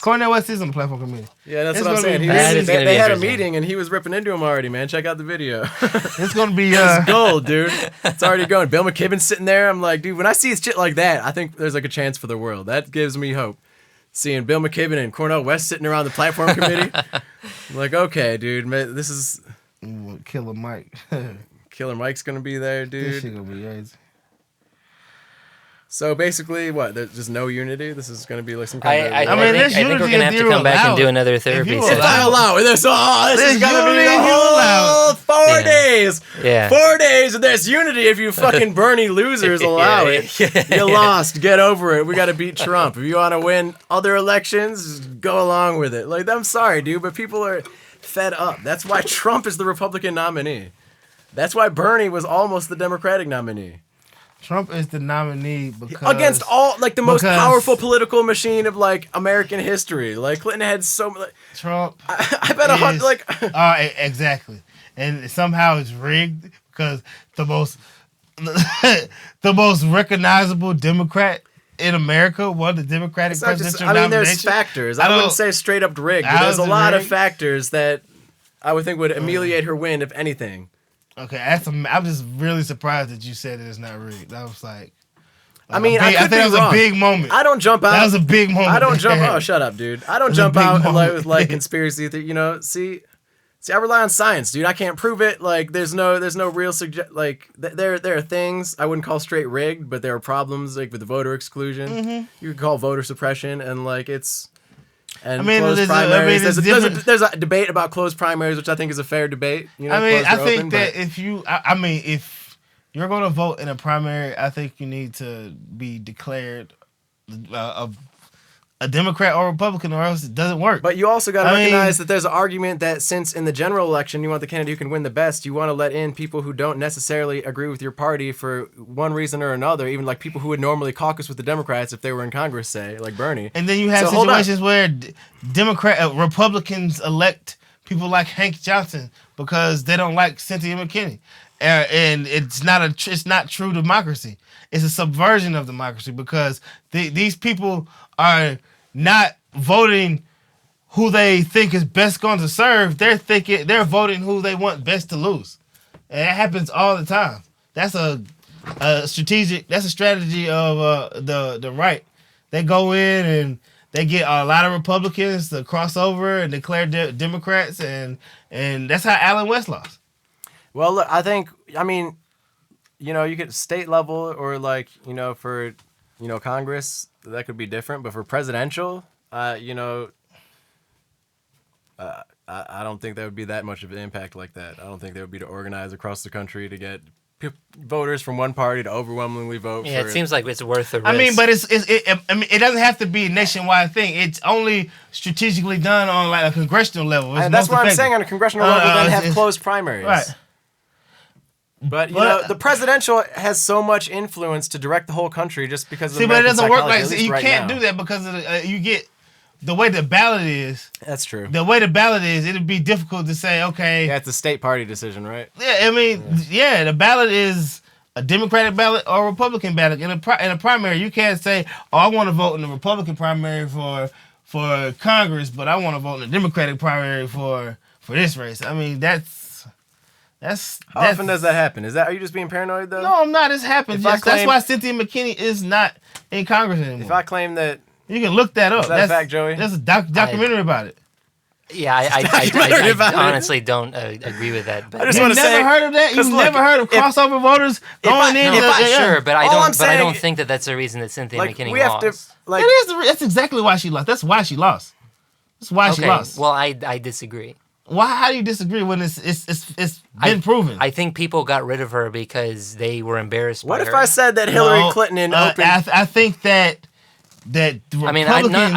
Cornel West is on the platform committee. Yeah, that's what I'm saying. They had a meeting and he was ripping into him already, man. Check out the video. It's gonna be it's gold, dude. It's already going. Bill McKibben's sitting there. I'm like, dude, when I see shit like that, I think there's like a chance for the world. That gives me hope. Seeing Bill McKibben and Cornel West sitting around the platform committee, I'm like, okay, dude, man, this is Killer Mike. Killer Mike's gonna be there, dude. This shit gonna be crazy. So basically, what? There's just no unity. This is going to be like some kind of. I think we're gonna have to come back and do another therapy session. If I allow it, this is going to be the whole 4 days. Yeah. 4 days, and there's unity if you fucking Bernie losers allow it. You lost. Get over it. We got to beat Trump. If you want to win other elections, just go along with it. Like, I'm sorry, dude, but people are fed up. That's why Trump is the Republican nominee. That's why Bernie was almost the Democratic nominee. Trump is the nominee because against all like the most powerful political machine of like American history. Like Clinton had so much. Trump. I bet exactly, and somehow it's rigged because the most recognizable Democrat in America won the Democratic presidential nomination. There's factors. I wouldn't say straight up rigged, but there's a lot of factors that I would think would ameliorate her win, if anything. Okay, I'm just really surprised that you said it is not rigged. I was like I think that was a big moment. I don't jump out. That was a big moment. I don't jump out. Oh, shut up, dude. I don't jump out with like conspiracy. See, I rely on science, dude. I can't prove it. Like, there's no real like there are things I wouldn't call straight rigged, but there are problems like with the voter exclusion. Mm-hmm. You could call voter suppression, and like it's. And closed primaries. There's a debate about closed primaries, which I think is a fair debate. You know, I think that if you're going to vote in a primary, I think you need to be declared a Democrat or Republican, or else it doesn't work. But you also got to recognize that there's an argument that since in the general election you want the candidate who can win the best, you want to let in people who don't necessarily agree with your party for one reason or another, even like people who would normally caucus with the Democrats if they were in Congress, say, like Bernie. And then you have situations where Republicans elect people like Hank Johnson because they don't like Cynthia McKinney. And it's not true democracy. It's a subversion of democracy because these people are not voting who they think is best going to serve. They're voting who they want best to lose. And that happens all the time. That's a strategy of the right. They go in and they get a lot of Republicans to cross over and declare Democrats, and that's how Allen West lost. Well, look, you get state level or like, for, Congress, that could be different. But for presidential, I don't think there would be that much of an impact like that. I don't think there would be to organize across the country to get voters from one party to overwhelmingly vote. Yeah, it seems like it's worth the risk. But it doesn't have to be a nationwide thing. It's only strategically done on like a congressional level. And that's what I'm saying. On a congressional level, then have closed primaries. Right. But the presidential has so much influence to direct the whole country just because of the but it doesn't work like you can't do that because of you get the way the ballot is. That's true. The way the ballot is, it'd be difficult to say, okay. Yeah, it's a state party decision, right? Yeah, the ballot is a Democratic ballot or a Republican ballot. In a primary, you can't say, oh, I want to vote in the Republican primary for Congress, but I want to vote in the Democratic primary for this race. How often does that happen? Are you just being paranoid though? No, I'm not. It's happened. That's why Cynthia McKinney is not in Congress anymore. If I claim that, you can look that up. Is that a fact, Joey? There's a documentary about it. Yeah, I honestly don't agree with that. But I just want to say, never heard of that. You've never heard of crossover voters going in. Sure, but I don't think that that's the reason that Cynthia McKinney lost. That's exactly why she lost. That's why she lost. She lost. Well, I disagree. Why? How do you disagree when it's been proven? I think people got rid of her because they were embarrassed by her. What if I said that Hillary Clinton in open... I think that I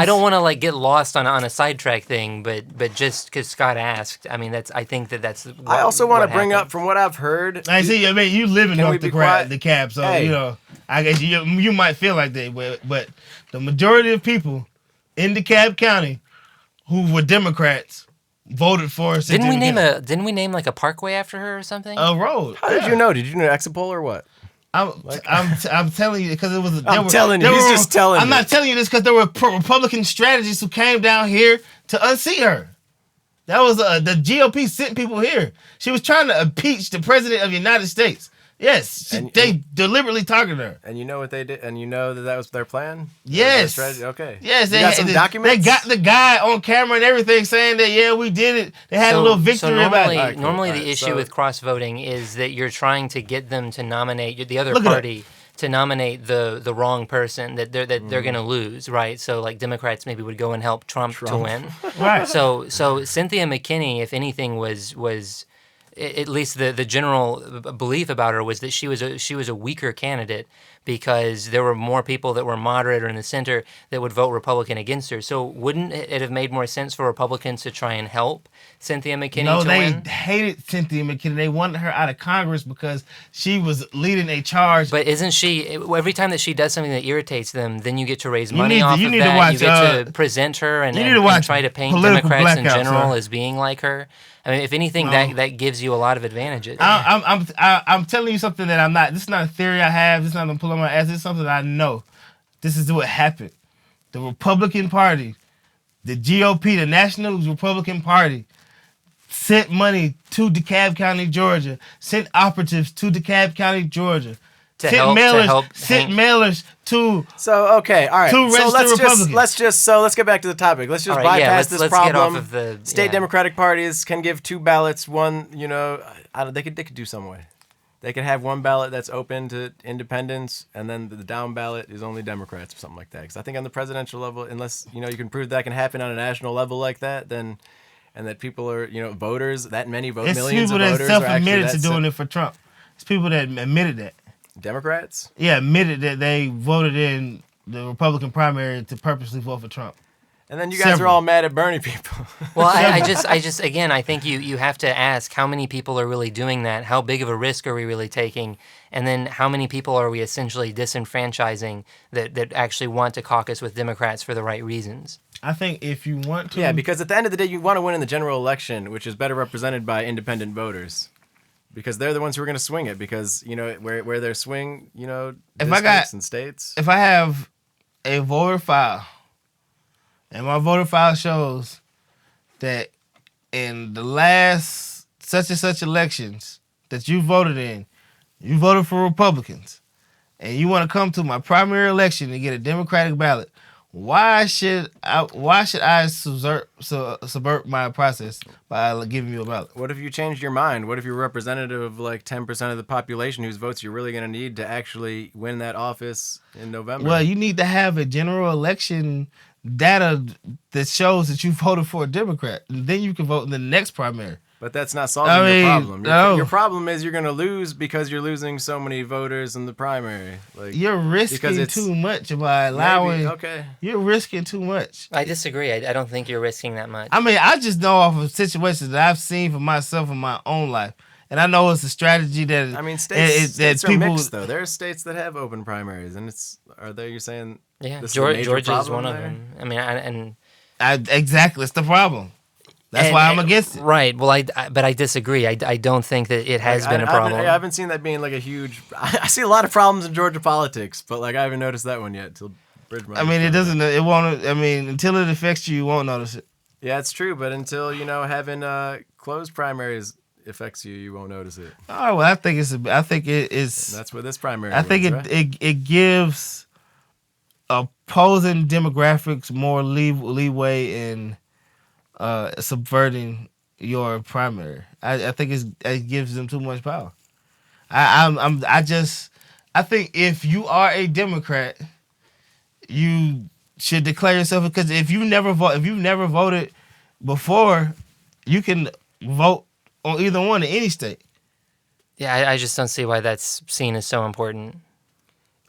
don't want to like get lost on a sidetrack thing, but just because Scott asked, I think that's. I also want to bring up from what I've heard. I see. You live in the cab, so I guess you might feel like that, but the majority of people in DeKalb County who were Democrats voted for. Didn't we name like a parkway after her or something? A road. How did you know? Did you know exit poll or what? I'm telling you because it was. I'm telling you. He's just telling. I'm not telling you this because there were Republican strategists who came down here to unseat her. That was the GOP sent people here. She was trying to impeach the president of the United States. Yes, they deliberately targeted her. And you know what they did? And you know that was their plan? Yes. Their strategy? Okay. Yes. They got some documents? They got the guy on camera and everything saying that, yeah, we did it. They had a little victory about it. Right, cool. Normally the issue with cross-voting is that you're trying to get them to nominate the other party to nominate the wrong person that they're going to lose, right? So like Democrats maybe would go and help Trump. To win. Right. So Cynthia McKinney, if anything, was at least the general belief about her was that she was a weaker candidate because there were more people that were moderate or in the center that would vote Republican against her. So wouldn't it have made more sense for Republicans to try and help Cynthia McKinney to win? No, they hated Cynthia McKinney. They wanted her out of Congress because she was leading a charge. But isn't she, every time that she does something that irritates them, then you get to raise money off of that. You get to present her and try to paint Democrats in general as being like her. I mean, if anything, that gives you a lot of advantages. I'm telling you something that I'm not. This is not a theory I have. This is not a pull on my ass. This is something that I know. This is what happened. The Republican Party, the GOP, the National Republican Party, sent money to DeKalb County, Georgia. Sent operatives to DeKalb County, Georgia. Sent mailers to. So okay, all right. To register Republicans. Let's get back to the topic. Let's just bypass this problem. Get off of the state Democratic parties can give 2 ballots. One, they could do some way. They could have one ballot that's open to independents, and then the down ballot is only Democrats or something like that. Because I think on the presidential level, unless you can prove that can happen on a national level like that, then. And that people are, voters, that many millions of voters. It's people that self-admitted to doing it for Trump. It's people that admitted that. Democrats? Yeah, admitted that they voted in the Republican primary to purposely vote for Trump. And then you guys are all mad at Bernie people. Well, I just again, I think you have to ask how many people are really doing that? How big of a risk are we really taking? And then how many people are we essentially disenfranchising that actually want to caucus with Democrats for the right reasons? I think if you want to... Yeah, because at the end of the day, you want to win in the general election, which is better represented by independent voters. Because they're the ones who are going to swing it. Because, where they're swing, districts and states. If I have a voter file, and my voter file shows that in the last such and such elections that you voted in, you voted for Republicans, and you want to come to my primary election and get a Democratic ballot, why should I subvert my process by giving you a ballot? What if you changed your mind? What if you're representative of like 10% of the population whose votes you're really going to need to actually win that office in November? Well, you need to have a general election data that shows that you voted for a Democrat, and then you can vote in the next primary. But that's not solving your problem. Your problem is you're going to lose because you're losing so many voters in the primary. Like, you're risking too much by allowing. Okay. You're risking too much. I disagree. I don't think you're risking that much. I mean, I just know off of situations that I've seen for myself in my own life. And I know it's a strategy that... I mean, states are mixed, though. There are states that have open primaries, and you're saying... Yeah, Georgia is one of them. I mean, exactly, it's the problem. That's why I'm against it. Right. Well, but I disagree. I don't think that it has been a problem. I haven't seen that being like a huge... I see a lot of problems in Georgia politics, but like I haven't noticed that one yet. Until I mean, it won't... I mean, until it affects you won't notice it. Yeah, it's true, but until, having closed primaries affects you, you won't notice it. Oh, well, I think it is... And that's what this primary it gives opposing demographics more leeway in subverting your primary. I think it gives them too much power. I think if you are a Democrat, you should declare yourself, because if you've never voted before, you can vote on either one in any state. Yeah, I just don't see why that's seen as so important.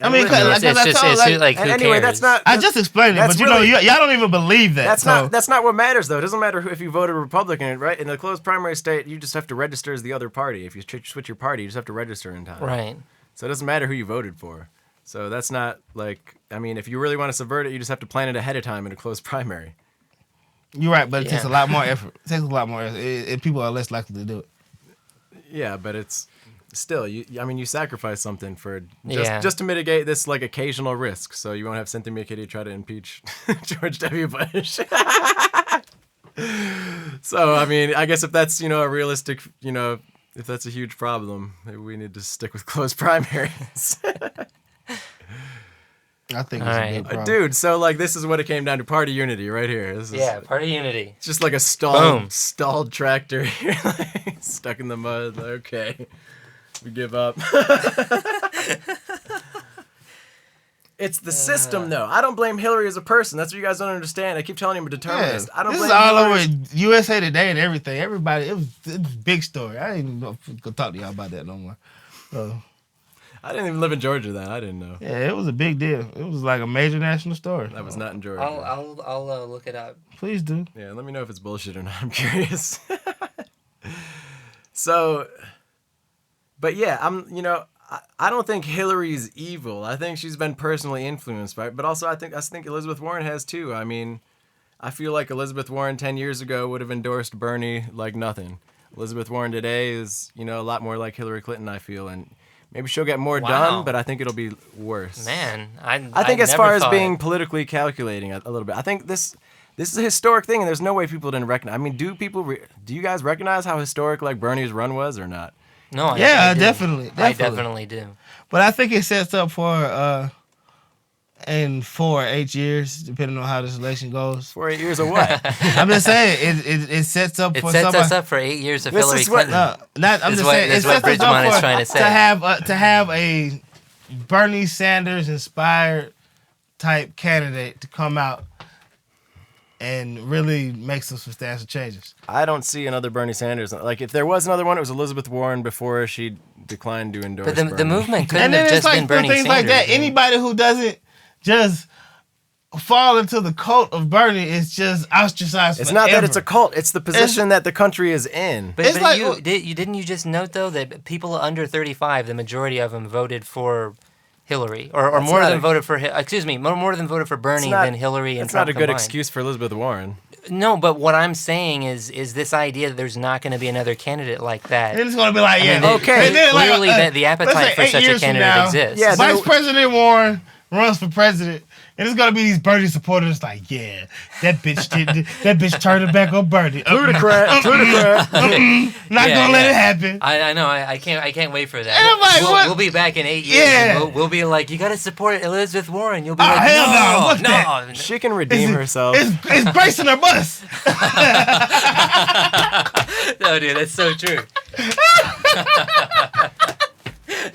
I mean, anyway, that's not. I just explained it, but y'all don't even believe that. That's not what matters, though. It doesn't matter if you voted Republican, right? In a closed primary state, you just have to register as the other party. If you switch your party, you just have to register in time. Right. So it doesn't matter who you voted for. So that's not like. I mean, if you really want to subvert it, you just have to plan it ahead of time in a closed primary. You're right, but it takes a lot more effort. It takes a lot more effort, and people are less likely to do it. Yeah, but it's. still, you sacrifice something for just to mitigate this like occasional risk, so you won't have Cynthia McKinney try to impeach George W. Bush. So I mean, I guess if that's a realistic, if that's a huge problem, maybe we need to stick with closed primaries. I think it's a big problem. Dude, so like this is what it came down to: party unity right here. This is, party unity. It's just like a stalled tractor here, like, stuck in the mud. Okay, we give up. It's the system, though. I don't blame Hillary as a person. That's what you guys don't understand. I keep telling you I'm a determinist. I don't blame This is all Hillary. over USA Today and everything. Everybody, it was a big story. I didn't even know if we could talk to y'all about that no more. I didn't even live in Georgia then. I didn't know. Yeah, it was a big deal. It was like a major national story. I was not in Georgia. I'll look it up. Please do. Yeah, let me know if it's bullshit or not. I'm curious. So, but yeah, I don't think Hillary's evil. I think she's been personally influenced by it. But also, I think Elizabeth Warren has too. I mean, I feel like Elizabeth Warren 10 years ago would have endorsed Bernie like nothing. Elizabeth Warren today is, a lot more like Hillary Clinton, I feel. And maybe she'll get more done, but I think it'll be worse. Man, I think as far as being politically calculating a little bit, I think this is a historic thing, and there's no way people didn't recognize. I mean, do you guys recognize how historic like Bernie's run was or not? No, I definitely. I definitely do. But I think it sets up for in 4 or 8 years, depending on how this election goes. 4 or 8 years of what? I'm just saying it sets up. It for sets somebody, us up for 8 years of Hillary Clinton. I'm just saying that's what Bridgman is trying to say. To have a Bernie Sanders inspired type candidate to come out and really make some substantial changes. I don't see another Bernie Sanders. Like, if there was another one, it was Elizabeth Warren before she declined to endorse But the movement couldn't And then have it's just been like Bernie things Sanders. like that. Anybody who doesn't just fall into the cult of Bernie is just ostracized. It's not that it's a cult. It's the position that the country is in. But, It's like- didn't you just note though that people under 35, the majority of them voted for Hillary, or more than voted for more than voted for Bernie than Hillary and It's Trump not a good combined. excuse for Elizabeth Warren. No, but what I'm saying is this idea that there's not going to be another candidate like that. And it's going to be like, yeah, okay. And then, Clearly, like, the let's appetite say for 8 such a years from candidate now, exists. Yeah, Vice President Warren runs for president, and it's gonna be these Bernie supporters like, yeah, that bitch turned it back on Bernie. Plutocrat. Not gonna let it happen. I know. I can't wait for that. And I'm like, we'll be back in 8 years. Yeah. And we'll be like, you got to support Elizabeth Warren. You'll be Oh, like, hell no, what's no. that? She can redeem herself. It's bracing her bus. No, dude, that's so true.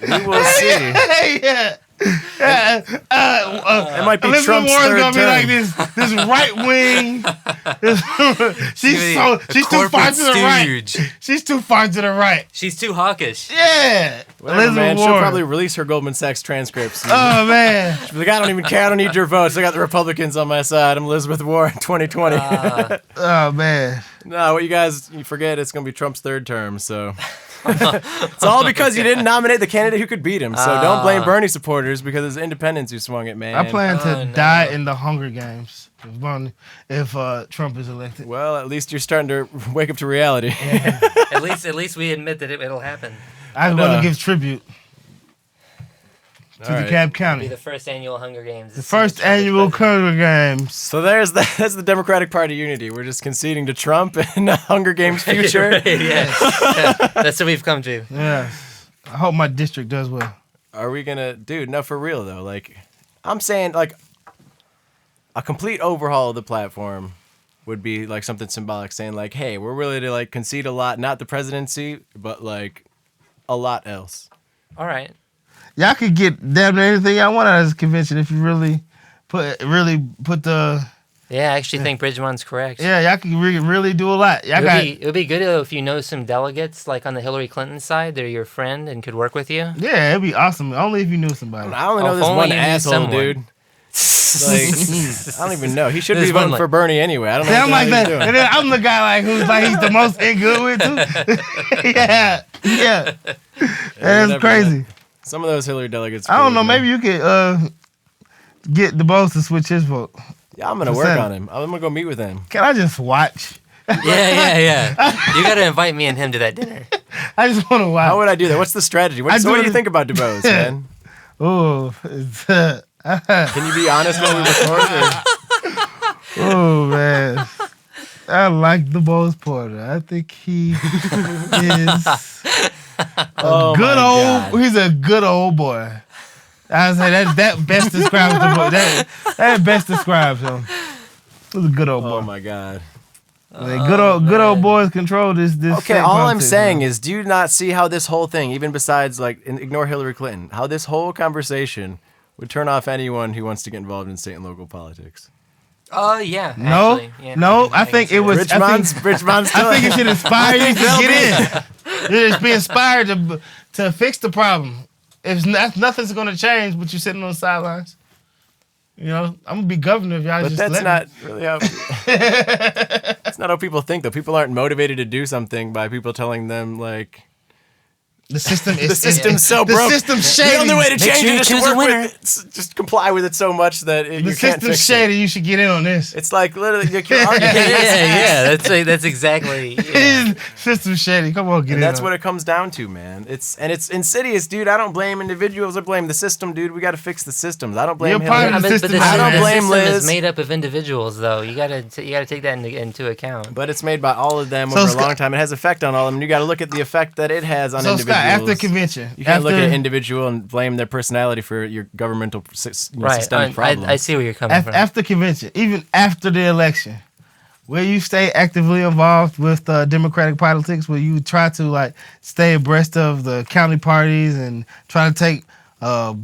We will see. Yeah. It might be Elizabeth Trump's Warren's third gonna be term. like this right wing. She's too far to the right. She's too far to the right. She's too hawkish. Yeah. Whatever, Elizabeth man. Warren. She'll probably release her Goldman Sachs transcripts. Oh man. She'll be like, I don't even care. I don't need your votes. I got the Republicans on my side. I'm Elizabeth Warren, 2020. Oh man. No, what you forget, it's going to be Trump's third term, so... It's all because you didn't nominate the candidate who could beat him. So don't blame Bernie supporters because it's independents who swung it, man. I plan to die in the Hunger Games if Trump is elected. Well, at least you're starting to wake up to reality. Yeah. At least we admit that it'll happen. I want to give tribute to DeKalb Be County. the first annual Hunger Games. The first annual Hunger Games. So that's the Democratic Party unity. We're just conceding to Trump and the Hunger Games future. Right, yeah, that's what we've come to. Yeah. I hope my district does well. Are we gonna, dude? No, for real though. Like, I'm saying, like, a complete overhaul of the platform would be like something symbolic, saying like, hey, we're willing to like concede a lot, not the presidency, but like a lot else. All right. Y'all could get damn near anything y'all want out of this convention if you really put the. Yeah, I actually think Bridgman's correct. Yeah, y'all can really do a lot. Y'all It would be good if you know some delegates, like on the Hillary Clinton side, that are your friend and could work with you. Yeah, it'd be awesome. Only if you knew somebody. I only know if this only one you knew asshole, someone. dude. Like, I don't even know. He should There's be voting one, for Bernie anyway. I don't know. Yeah, what I'm the like hell that. he's doing. And then I'm the guy like who's like he's the most in good with too. yeah. That's crazy. Some of those Hillary delegates. I don't know. man. Maybe you could get DeBose to switch his vote. Yeah, I'm gonna work on him. I'm gonna go meet with him. Can I just watch? Yeah. You got to invite me and him to that dinner. I just want to watch. How would I do that? What's the strategy? What do you think about DuBose, man? Oh, Can you be honest when we record? oh man. I like the Bose Porter. I think he is good old. He's a good old boy. I would say that best describes the boy. That best describes him. He's a good old boy. Oh my god. Good old boys control this. Okay, all I'm saying is, do you not see how this whole thing, even besides ignore Hillary Clinton, how this whole conversation would turn off anyone who wants to get involved in state and local politics? Yeah. No, actually, yeah, no. I think it was. Richmond's I think it should inspire you to get in. You just be inspired to fix the problem. If nothing's going to change, but you're sitting on the sidelines. You know, I'm gonna be governor if y'all but just. But that's let not really how. That's not how people think, though. People aren't motivated to do something by people telling them like. The system is the system's so broke. The system's shady. The only way to change it is to work winner. with it. Just comply with it so much that you can't fix it. The system's shady. You should get in on this. It's like literally you're arguing. yeah. That's exactly. Yeah. System's shady. Come on, get in. And that's on what it comes down to, man. It's insidious, dude. I don't blame individuals. I blame the system, dude. We got to fix the systems. I don't blame him. Part of the But system. I don't blame the system Liz. is made up of individuals, though. You gotta take that into account. But it's made by all of them over a long time. It has effect on all of them. And you got to look at the effect that it has on individuals. Scott, after convention. You can't look at an individual and blame their personality for your governmental systemic problems. I see where you're coming from. After convention, even after the election, will you stay actively involved with Democratic politics? Will you try to stay abreast of the county parties and try to take a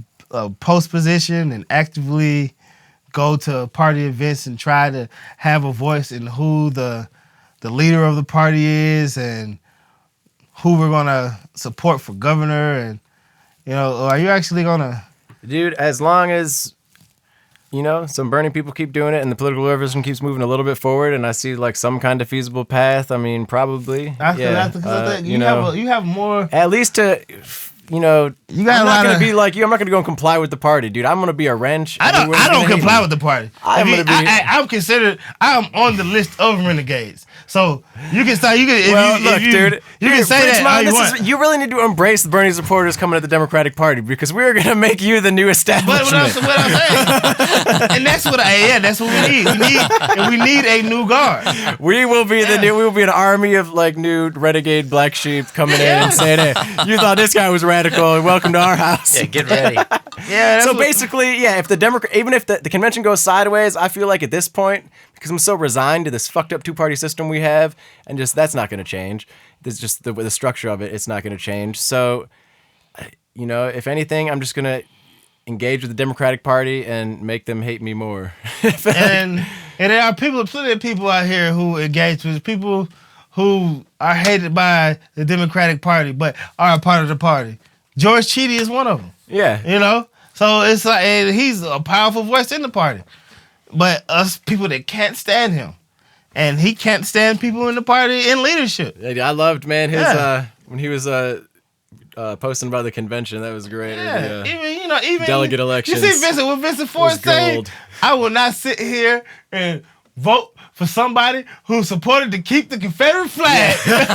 post position and actively go to party events and try to have a voice in who the leader of the party is and who we're gonna support for governor, and are you actually gonna? Dude, as long as some Bernie people keep doing it and the political revolution keeps moving a little bit forward, and I see some kind of feasible path. I mean, probably. You have more. At least to. You got I'm not gonna be like you. I'm not gonna go and comply with the party, dude. I'm gonna be a wrench. I don't comply with the party. I'm considered. I'm on the list of renegades. So you can start. Dude. You can say that all you want. You really need to embrace the Bernie supporters coming to the Democratic Party because we're gonna make you the new establishment. But what I'm saying, and that's what we need. We need a new guard. We will be we will be an army of new renegade black sheep coming in and saying, "Hey, you thought this guy was radical. Welcome to our house." Yeah, get ready. So basically, if the even if the convention goes sideways, I feel like at this point, because I'm so resigned to this fucked up two-party system we have, and just that's not going to change. There's just the structure of it. It's not going to change. So, if anything, I'm just going to engage with the Democratic Party and make them hate me more. and there are plenty of people out here who engage with people who are hated by the Democratic Party but are a part of the party. George Cheedy is one of them. Yeah. So it's and he's a powerful voice in the party. But us people that can't stand him, and he can't stand people in the party in leadership. I loved, man, his when he was posting about the convention. That was great. Yeah, even delegate elections. You see what Vincent Ford say? I will not sit here and vote for somebody who supported to keep the Confederate flag. That's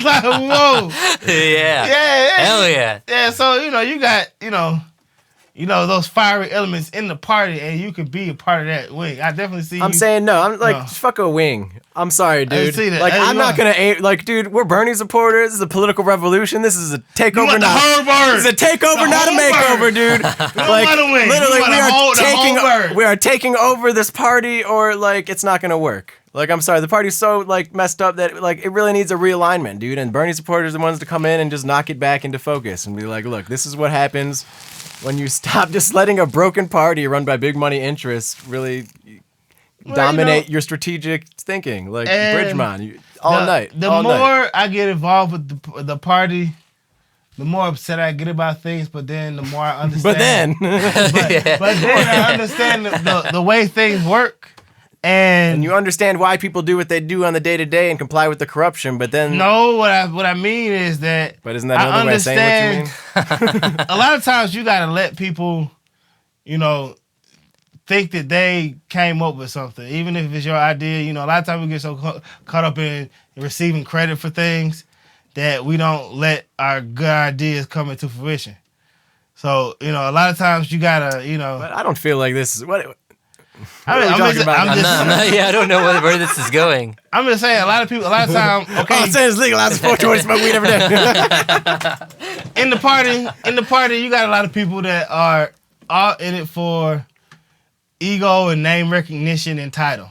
like, whoa. Yeah. Hell yeah. Yeah, so, you got, those fiery elements in the party, and you could be a part of that wing. I definitely see I'm saying no. I'm like, fuck a wing. I'm sorry, dude. I see that. I'm not going to dude, we're Bernie supporters. This is a political revolution. This is a takeover, This is a takeover, not a makeover, dude. Literally, we are taking over this party, or it's not going to work. I'm sorry, the party's so messed up that it really needs a realignment, dude. And Bernie supporters are the ones to come in and just knock it back into focus and be like, look, this is what happens when you stop just letting a broken party run by big money interests really dominate your strategic thinking. Bridgemont, all night. The more I get involved with the party, the more upset I get about things, but then the more I understand. But then I understand the way things work. And you understand why people do what they do on the day-to-day and comply with the corruption, but then... No, what I mean is that... But isn't that another way of saying what you mean? A lot of times you got to let people, think that they came up with something, even if it's your idea. You know, a lot of times we get so caught up in receiving credit for things that we don't let our good ideas come into fruition. So, you know, a lot of times you gotta, you know. But I don't feel like this is what. I don't know where this is going. I'm just saying, a lot of time, okay. All I'm saying is legalize 420, smoke weed every day. in the party, you got a lot of people that are all in it for ego and name recognition and title.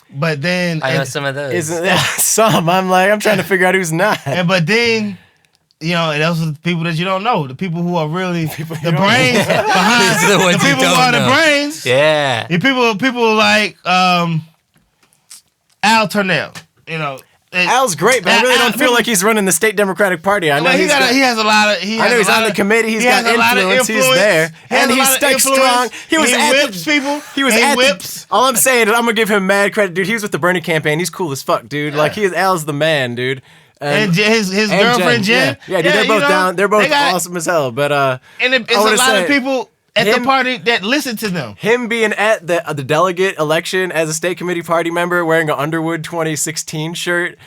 But then I know some of those. Isn't that some? I'm trying to figure out who's not. But then, you know, and those are the people that you don't know. The people who are really the brains behind. These are the ones the people you who don't are know. the brains. Yeah. The people like Al Turnell. You know, Al's great, but I really don't feel like he's running the state Democratic Party. I know he has a lot of. I know he's on the committee. He's got influence. He's there, and he's stuck strong. He whips people. He was he whips. All I'm saying is I'm gonna give him mad credit, dude. He was with the Bernie campaign. He's cool as fuck, dude. Yeah. Like Al's the man, dude. And his girlfriend Jen. Yeah, dude, they're both down. They're both awesome as hell. But and it's a lot of people at the party that listen to them. Him being at the delegate election as a state committee party member, wearing an Underwood 2016 shirt.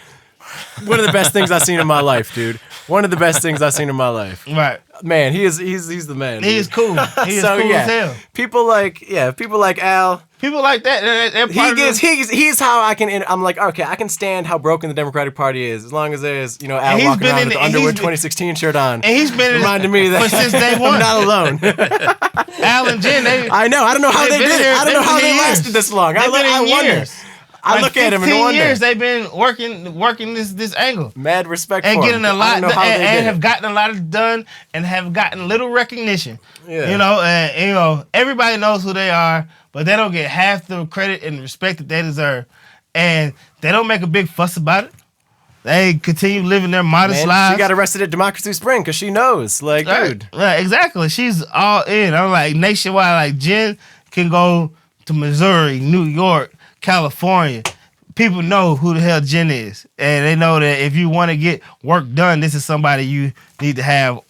One of the best things I've seen in my life, dude. One of the best things I've seen in my life. Right. Man, he's the man. He is cool. He is cool as hell. People like Al. People like that. He's how I can. I'm like, okay, I can stand how broken the Democratic Party is as long as there's Al walking around with the Underwood 2016 shirt on. And he's been reminding me that since day one. I'm not alone. Al and Jen, I know. I don't know how they did it. I don't know how they lasted this long. I wonder. I look at him and wonder. 15 years they've been working this angle. Mad respect and for getting him. a lot and have gotten a lot done and have gotten little recognition. Yeah. You know, and everybody knows who they are, but they don't get half the credit and respect that they deserve. And they don't make a big fuss about it. They continue living their modest lives. She got arrested at Democracy Spring because she knows. Like, dude. Right, exactly. She's all in. I'm like, nationwide, like Jen can go to Missouri, New York, California. People know who the hell Jen is. And they know that if you want to get work done, this is somebody you need to have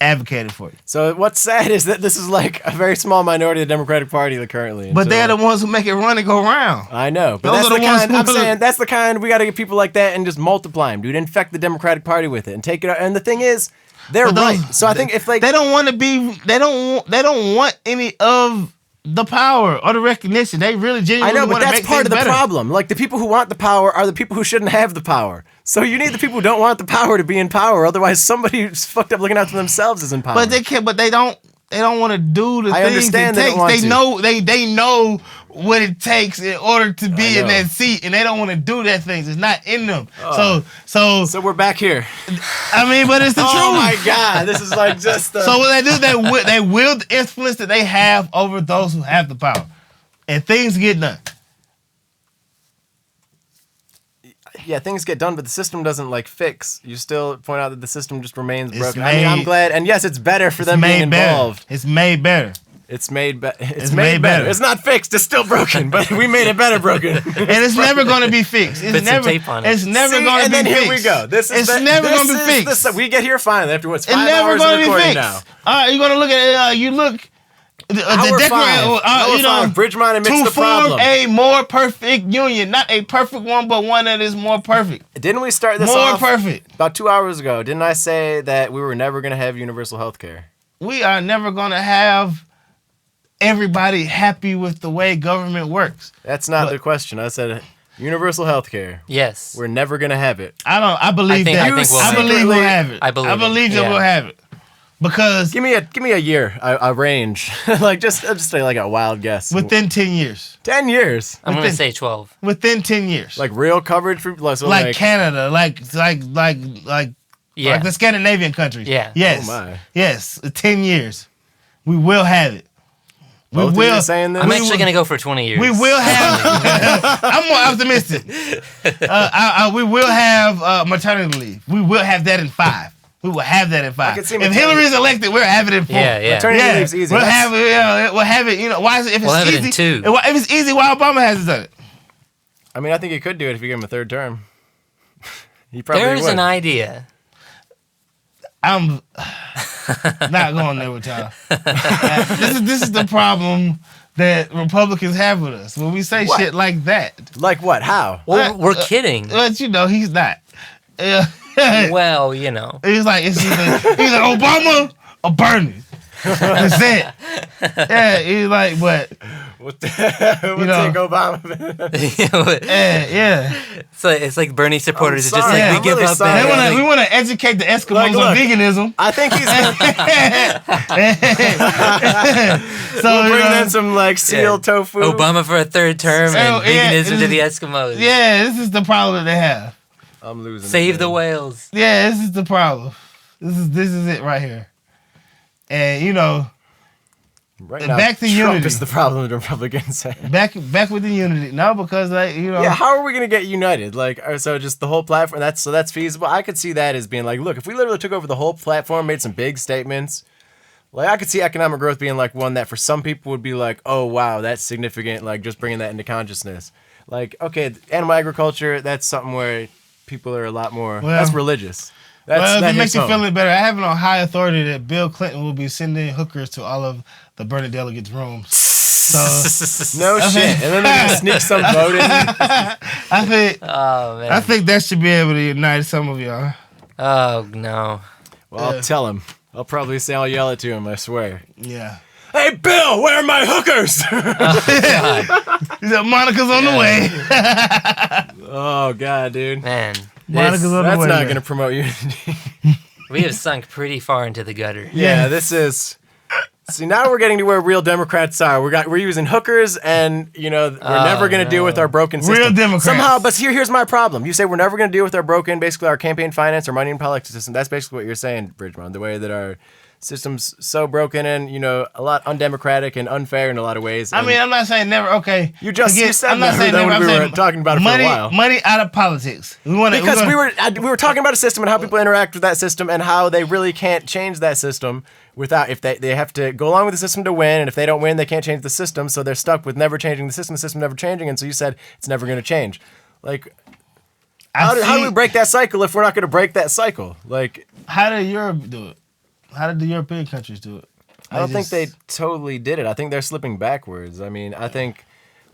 advocated for you. So what's sad is that this is like a very small minority of the Democratic Party currently. But they're the ones who make it run and go round. I know. But that's the kind, I'm saying, that's the kind, we got to get people like that and just multiply them, dude. Infect the Democratic Party with it and take it out. And the thing is, they're right. So I think if like... They don't want to be, they don't want any of the power or the recognition. They really genuinely want to make things better. I know, but that's part of the problem. Like, the people who want the power are the people who shouldn't have the power. So you need the people who don't want the power to be in power. Otherwise, somebody who's fucked up looking out for themselves is in power. But they can't. But they don't want to do the things understand it takes. They know they know what it takes in order to be in that seat, and they don't want to do that things. It's not in them. So we're back here. I mean, but it's the truth. Oh my God, this is like just. So what they do, they wield the influence that they have over those who have the power, and things get done. Yeah, things get done, but the system doesn't like fix. You still point out that the system just remains broken. I mean, I'm glad, and yes, it's better for them being involved. It's made better. It's made better. It's made better. It's not fixed. It's still broken, but we made it better broken. And it's never going to be fixed. It's never going to be fixed. And then here we go. It's never going to be fixed. We get here finally after what's 5 it's never hours gonna of be recording fixed. now. All right, you're going to look at you look. Bridgemont admits the problem. To form a more perfect union, not a perfect one, but one that is more perfect. Didn't we start this more perfect about 2 hours ago? Didn't I say that we were never going to have universal health care? We are never going to have everybody happy with the way government works. That's not the question. I said universal health care. Yes. We're never going to have it. I believe that. I believe we'll have it. I believe that we'll have it. Because give me a year, a range, like just say like a wild guess. Within 10 years. 10 years. I'm gonna say 12. Within 10 years. Like real coverage for like Canada, like the Scandinavian countries. Yeah. Yes. Oh my. Yes. 10 years. We will have it. We will. Saying this? I'm actually gonna go for 20 years. We will have it. I'm more optimistic. We will have maternity leave. We will have that in 5. We will have that in 5. If Hillary is elected, we'll have it in 4. Yeah. Maternity leave's easy. We'll have it. You know, why is it? If it's have easy, it in 2. If it's easy, why Obama hasn't done it? I mean, I think he could do it if you give him a 3rd term. He probably There's would. an idea. I'm not going there with y'all. This is the problem that Republicans have with us when we say What? shit like that. Like what? How? Well, we're kidding. But he's not. Well, you know. He's like Obama or Bernie. That's it. Yeah, he's like, but We'll take Obama. yeah. It's like Bernie supporters are just sorry, like, I'm we give really up. sorry. We want to educate the Eskimos Like, look, on veganism. I think he's So bring them some like seal tofu. Obama for a third term and yeah, veganism to the Eskimos. Yeah, this is the problem that they have. I'm losing. Save it, the man. whales. Yeah, this is the problem. This is it right here. And Right now, back to Trump unity. is the problem the Republicans say. back with the unity. No, because Yeah, how are we gonna get united? Like, so just the whole platform. That's feasible. I could see that as being like, look, if we literally took over the whole platform, made some big statements. Like, I could see economic growth being like one that for some people would be like, oh wow, that's significant. Like, just bringing that into consciousness. Like, okay, animal agriculture, that's something where people are a lot more. That's religious. If it makes you hits feel home. it better, I have it on high authority that Bill Clinton will be sending hookers to all of the Bernie delegates' rooms. So No shit. And then they're gonna sneak some vote in. I think Oh, man. I think that should be able to unite some of y'all. Oh, no. Well, I'll tell him. I'll probably say I'll yell it to him. I swear. Yeah. Hey, Bill, where are my hookers? He said Monica's on the way. Oh God, dude. Man. Monica's on the That's way. not man. gonna promote unity. We have sunk pretty far into the gutter. Yeah, this is. See, now we're getting to where real Democrats are. We're using hookers, and we're never going to deal with our broken system. Real Democrats. Somehow, but here's my problem. You say we're never going to deal with our broken, basically our campaign finance, our money and politics system. That's basically what you're saying, Bridgemont. The way that our system's so broken and a lot undemocratic and unfair in a lot of ways. I mean, I'm not saying never. Okay, You said I'm not never, saying though, never. when I'm we saying were talking about it money, for a while. money out of politics. We were talking about a system and how people interact with that system and how they really can't change that system without if they have to go along with the system to win, and if they don't win they can't change the system, so they're stuck with never changing the system never changing, and so you said it's never going to change. Like how do we break that cycle if we're not going to break that cycle? Like how did Europe do it? How did the European countries do it? I don't think they totally did it. I think they're slipping backwards. I mean, I think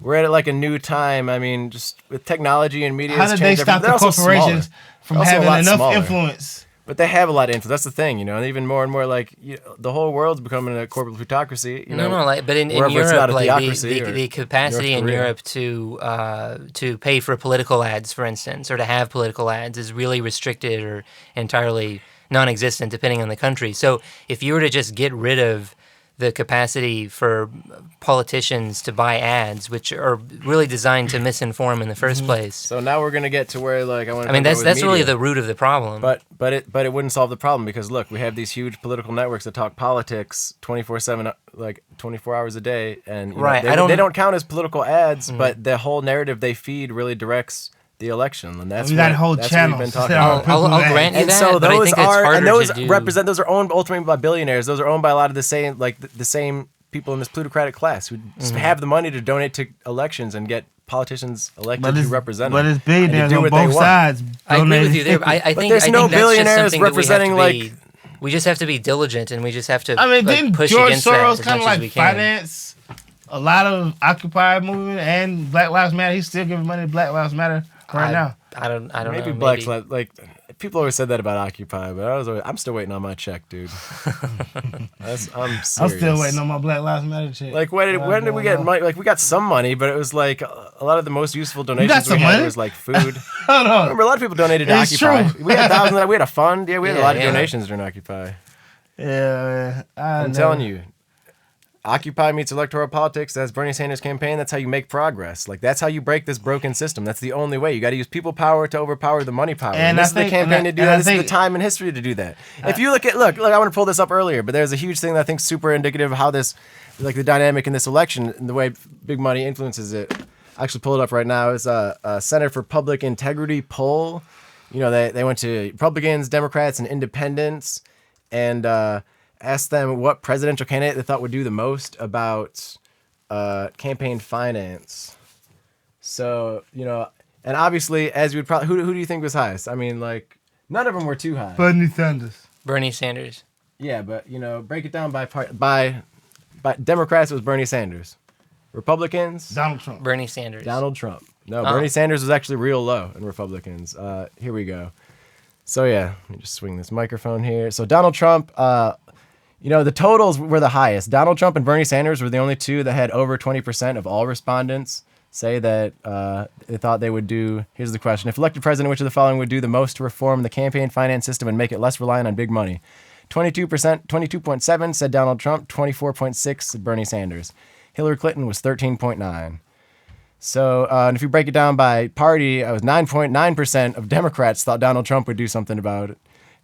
we're at like a new time. I mean, just with technology and media. How did they stop the corporations from having enough influence? But they have a lot of influence. That's the thing, and even more and more, like the whole world's becoming a corporate plutocracy. But in wherever it's Europe, not a like theocracy the capacity North in Korea. Europe to pay for political ads, for instance, or to have political ads is really restricted or entirely non-existent, depending on the country. So if you were to just get rid of the capacity for politicians to buy ads, which are really designed to misinform in the first place. So now we're gonna get to where like I mean, that's really the root of the problem. But it wouldn't solve the problem because look, we have these huge political networks that talk politics 24/7, like 24 hours a day, and they don't count as political ads, but the whole narrative they feed really directs the election, and that's that whole that's channel. what we've been talking about. I'll grant you And that, so but I those think it's harder those to do. those are owned ultimately by billionaires. Those are owned by a lot of the same the same people in this plutocratic class who just have the money to donate to elections and get politicians elected to represent them. But it's billionaires do on what they both want. sides. I agree with you there. I think there's no that's just billionaires something that representing, we just have to be diligent, and we just have to. I mean, didn't push George against that Soros as kind of much as we like can. finance a lot of Occupy movement and Black Lives Matter? He's still giving money to Black Lives Matter now. I don't Maybe know. Black Lives, like people always said that about Occupy, but I'm still waiting on my check, dude. I'm serious. I'm still waiting on my Black Lives Matter check. Like when did we get money? Like we got some money, but it was like a lot of the most useful got donations some we had money? was like food. Hold on. Remember, a lot of people donated to It's Occupy. true. We had thousands. We had a fund. Yeah, we had a lot of Yeah. donations during Occupy. Yeah, I'm telling you, Occupy meets electoral politics. That's Bernie Sanders' campaign. That's how you make progress. Like that's how you break this broken system. That's the only way. You got to use people power to overpower the money power. And this I is the think- campaign and to do I that. This is think- the time in history to do that. If you look, I want to pull this up earlier, but there's a huge thing that I think is super indicative of how this, like the dynamic in this election and the way big money influences it. I actually pull it up right now. It's a Center for Public Integrity poll. They went to Republicans, Democrats, and Independents, and asked them what presidential candidate they thought would do the most about campaign finance. So, and obviously, as you would probably, who do you think was highest? I mean, like, none of them were too high. Bernie Sanders. Bernie Sanders. Yeah, but, break it down by Democrats, it was Bernie Sanders. Republicans. Donald Trump. Bernie Sanders. Donald Trump. No, Bernie Sanders was actually real low in Republicans. Here we go. So yeah, let me just swing this microphone here. So Donald Trump, the totals were the highest. Donald Trump and Bernie Sanders were the only two that had over 20% of all respondents say that they thought they would do. Here's the question. If elected president, which of the following would do the most to reform the campaign finance system and make it less reliant on big money? 22.7 said Donald Trump, 24.6 said Bernie Sanders. Hillary Clinton was 13.9. So, and if you break it down by party, it was 9.9% of Democrats thought Donald Trump would do something about it,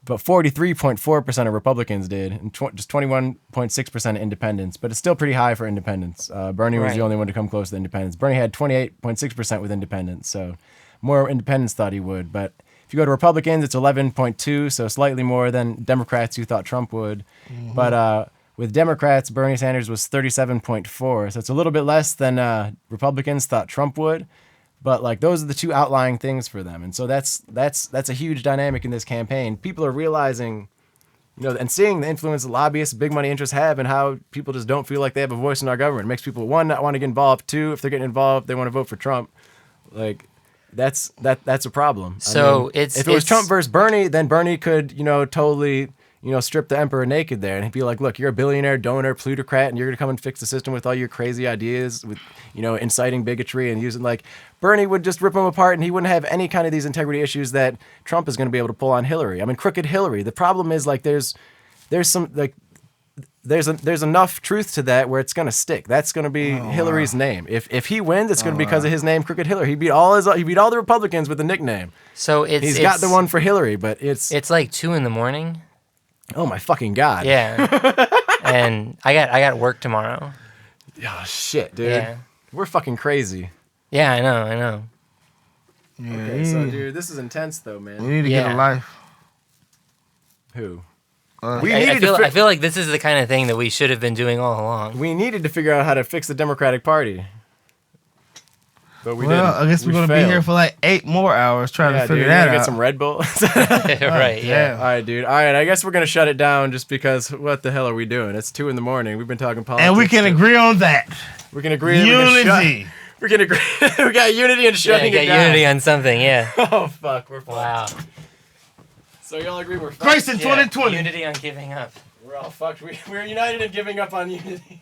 but 43.4% of Republicans did, and just 21.6% independents. But it's still pretty high for independents. Bernie was the only one to come close to independents. Bernie had 28.6% with independents, so more independents thought he would. But if you go to Republicans, it's 11.2, so slightly more than Democrats who thought Trump would. Mm-hmm. But with Democrats, Bernie Sanders was 37.4, so it's a little bit less than Republicans thought Trump would. But like those are the two outlying things for them, and so that's a huge dynamic in this campaign. People are realizing, and seeing the influence lobbyists, big money interests have, and how people just don't feel like they have a voice in our government. It makes people, one, not want to get involved. Two, if they're getting involved, they want to vote for Trump. Like that's a problem. So if it was Trump versus Bernie, then Bernie could totally strip the emperor naked there, and he'd be like, look, you're a billionaire, donor, plutocrat, and you're going to come and fix the system with all your crazy ideas, with, inciting bigotry and using, Bernie would just rip him apart, and he wouldn't have any kind of these integrity issues that Trump is going to be able to pull on Hillary. I mean, crooked Hillary. The problem is, there's enough truth to that where it's going to stick. That's going to be Hillary's name. If he wins, it's going to be because of his name, Crooked Hillary. He beat all the Republicans with the nickname. So he's got the one for Hillary, but it's like 2 a.m. Oh my fucking God. Yeah. And I got work tomorrow. Oh shit, dude. Yeah. We're fucking crazy. Yeah, I know. Yeah, okay, so dude, this is intense though, man. We need to get a life. Who? I feel like this is the kind of thing that we should have been doing all along. We needed to figure out how to fix the Democratic Party. But we didn't. I guess we're going to be here for 8 more hours trying to figure that out. Get some Red Bull. Right, yeah. All right, dude. All right, I guess we're going to shut it down just because what the hell are we doing? It's 2 a.m. We've been talking politics. And we can agree on that. We can agree. Unity. We can agree. We got unity and shutting it down. Unity on something, yeah. Oh, fuck. We're fucked. Wow. So y'all agree we're fucked? Grace in 2020. Unity on giving up. We're all fucked. We're united in giving up on unity.